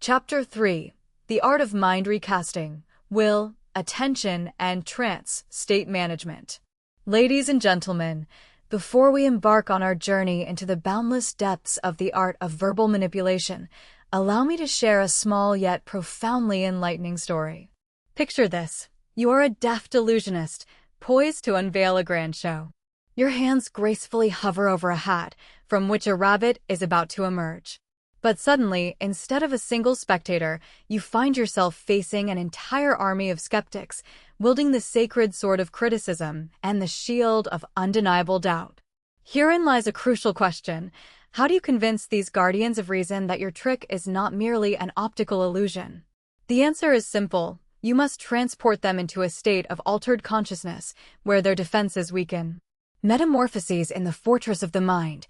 Chapter 3: The Art of Mind Recasting, Will, Attention, and Trance State Management. Ladies and gentlemen, before we embark on our journey into the boundless depths of the art of verbal manipulation, allow me to share a small yet profoundly enlightening story. Picture this. You are a deft illusionist, poised to unveil a grand show. Your hands gracefully hover over a hat, from which a rabbit is about to emerge. But suddenly, instead of a single spectator, you find yourself facing an entire army of skeptics, wielding the sacred sword of criticism and the shield of undeniable doubt. Herein lies a crucial question. How do you convince these guardians of reason that your trick is not merely an optical illusion? The answer is simple. You must transport them into a state of altered consciousness, where their defenses weaken. Metamorphoses in the Fortress of the Mind,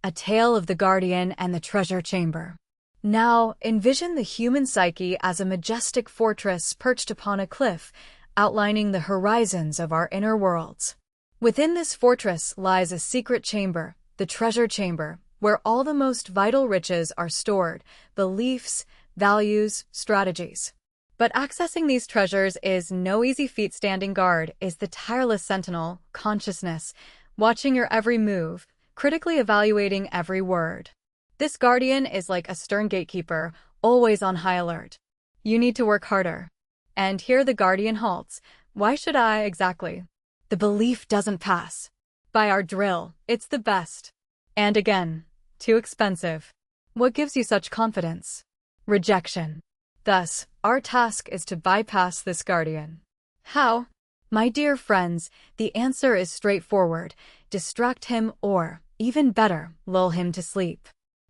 a tale of the Guardian and the Treasure Chamber. Now, envision the human psyche as a majestic fortress perched upon a cliff, outlining the horizons of our inner worlds. Within this fortress lies a secret chamber, the Treasure Chamber, where all the most vital riches are stored: beliefs, values, strategies. But accessing these treasures is no easy feat. Standing guard is the tireless sentinel, consciousness, watching your every move, critically evaluating every word. This guardian is like a stern gatekeeper, always on high alert. You need to work harder. And here the guardian halts. Why should I exactly? The belief doesn't pass. By our drill, it's the best. And again, too expensive. What gives you such confidence? Rejection. Thus, our task is to bypass this guardian. How? My dear friends, the answer is straightforward. Distract him or, even better, lull him to sleep.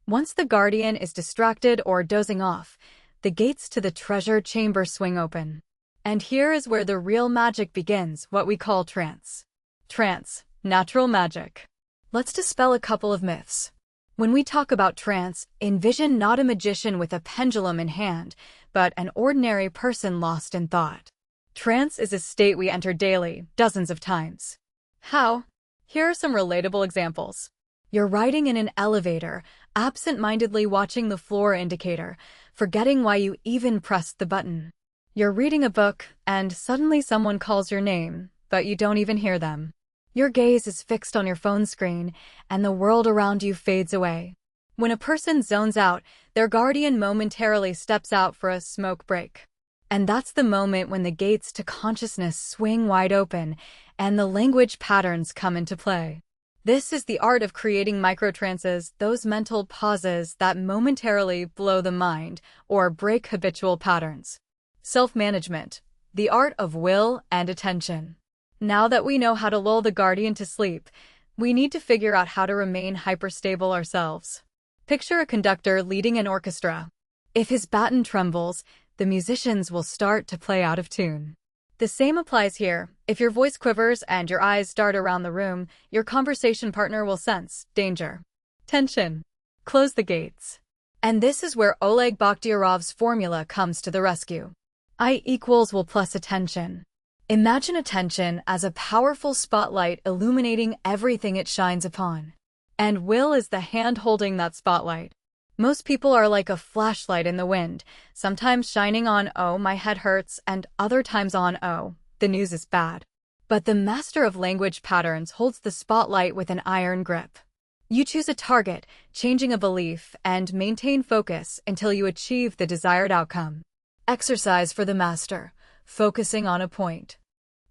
Once the guardian is distracted or dozing off, the gates to the treasure chamber swing open. And here is where the real magic begins, what we call trance. Trance, natural magic. Let's dispel a couple of myths. When we talk about trance, envision not a magician with a pendulum in hand, but an ordinary person lost in thought. Trance is a state we enter daily, dozens of times. How? Here are some relatable examples. You're riding in an elevator, absent-mindedly watching the floor indicator, forgetting why you even pressed the button. You're reading a book, and suddenly someone calls your name, but you don't even hear them. Your gaze is fixed on your phone screen, and the world around you fades away. When a person zones out, their guardian momentarily steps out for a smoke break. And that's the moment when the gates to consciousness swing wide open, and the language patterns come into play. This is the art of creating microtrances, those mental pauses that momentarily blow the mind or break habitual patterns. Self-management, the art of will and attention. Now that we know how to lull the guardian to sleep, we need to figure out how to remain hyperstable ourselves. Picture a conductor leading an orchestra. If his baton trembles, the musicians will start to play out of tune. The same applies here. If your voice quivers and your eyes dart around the room, your conversation partner will sense danger. Tension. Close the gates. And this is where Oleg Bakhtiarov's formula comes to the rescue. I equals will plus attention. Imagine attention as a powerful spotlight illuminating everything it shines upon. And will is the hand holding that spotlight. Most people are like a flashlight in the wind, sometimes shining on, oh, my head hurts, and other times on, oh, the news is bad. But the master of language patterns holds the spotlight with an iron grip. You choose a target, changing a belief, and maintain focus until you achieve the desired outcome. Exercise for the master, focusing on a point.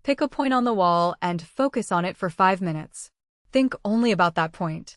Pick a point on the wall and focus on it for 5 minutes. Think only about that point.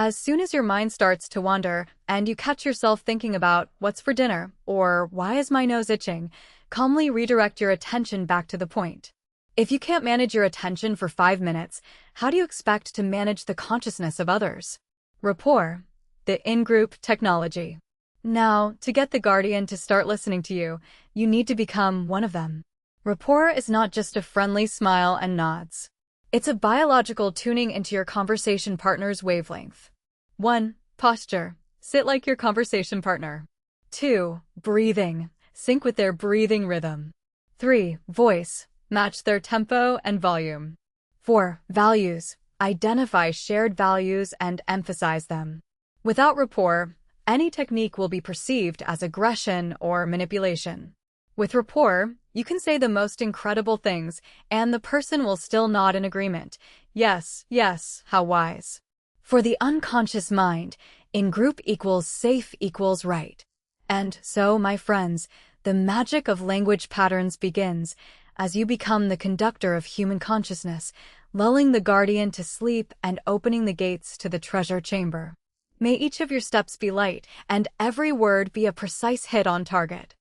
As soon as your mind starts to wander, and you catch yourself thinking about what's for dinner, or why is my nose itching, calmly redirect your attention back to the point. If you can't manage your attention for 5 minutes, how do you expect to manage the consciousness of others? Rapport, the in-group technology. Now, to get the guardian to start listening to you, you need to become one of them. Rapport is not just a friendly smile and nods. It's a biological tuning into your conversation partner's wavelength. 1. Posture. Sit like your conversation partner. 2. Breathing. Sync with their breathing rhythm. 3. Voice. Match their tempo and volume. 4. Values. Identify shared values and emphasize them. Without rapport, any technique will be perceived as aggression or manipulation. With rapport, you can say the most incredible things, and the person will still nod in agreement. Yes, yes, how wise. For the unconscious mind, in group equals safe equals right. And so, my friends, the magic of language patterns begins as you become the conductor of human consciousness, lulling the guardian to sleep and opening the gates to the treasure chamber. May each of your steps be light, and every word be a precise hit on target.